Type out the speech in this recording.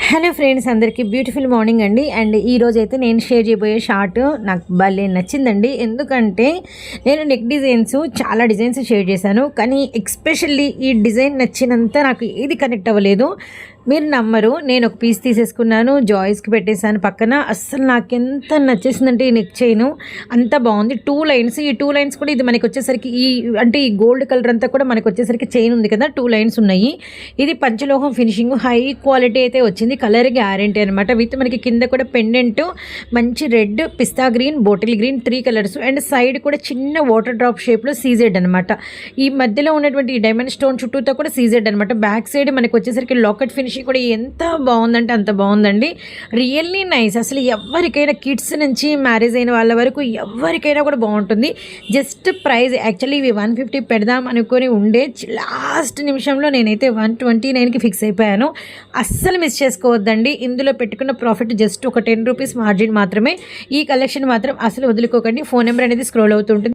Hello friends, అందరికీ beautiful morning అండి. And ఈరోజు అయితే నేను షేర్ చేయబోయే షార్ట్ నాకు భలే నచ్చిందండి. ఎందుకంటే నేను నెక్ డిజైన్స్ చాలా డిజైన్స్ షేర్ చేశాను, కానీ ఎక్స్పెషల్లీ ఈ డిజైన్ నచ్చినంత నాకు ఏది కనెక్ట్ అవ్వలేదు. మీరు నమ్మరు, నేను ఒక పీస్ తీసేసుకున్నాను, జాయిస్కి పెట్టేశాను పక్కన. అస్సలు నాకు ఎంత నచ్చేసిందంటే ఈ నెక్ చైన్ అంత బాగుంది. 2 లైన్స్, ఈ 2 లైన్స్ కూడా ఇది మనకి వచ్చేసరికి ఈ గోల్డ్ కలర్ అంతా కూడా మనకి వచ్చేసరికి చైన్ ఉంది కదా, 2 లైన్స్ ఉన్నాయి. ఇది పంచలోహం ఫినిషింగ్, హై క్వాలిటీ అయితే వచ్చింది. కలర్ గ్యారెంటీ అనమాట. విత్ మనకి కింద కూడా పెండెంట్ మంచి red, pista green, bottle green, 3 colours. And side కూడా చిన్న వాటర్ డ్రాప్ షేప్లో సీజెడ్ అనమాట. ఈ మధ్యలో ఉన్నటువంటి ఈ డైమండ్ స్టోన్ చుట్టూతో కూడా సీజెడ్ అనమాట. బ్యాక్ సైడ్ మనకి వచ్చేసరికి లాకెట్ ఫినిషింగ్ కూడా ఎంత బాగుందంటే అంత బాగుందండి. Really nice. అసలు ఎవరికైనా కిడ్స్ నుంచి మ్యారేజ్ అయిన వాళ్ళ వరకు ఎవరికైనా కూడా బాగుంటుంది. జస్ట్ ప్రైస్ యాక్చువల్లీ ఇవి 150 పెడదాం అనుకొని ఉండే, లాస్ట్ నిమిషంలో నేనైతే 129కి ఫిక్స్ అయిపోయాను. అస్సలు మిస్ చేసుకోవద్దండి. ఇందులో పెట్టుకున్న ప్రాఫిట్ జస్ట్ ఒక 10 రూపీస్ మార్జిన్ మాత్రమే. ఈ కలెక్షన్ మాత్రం అసలు వదులుకోకండి. ఫోన్ నెంబర్ అనేది స్క్రోల్ అవుతుంటుంది.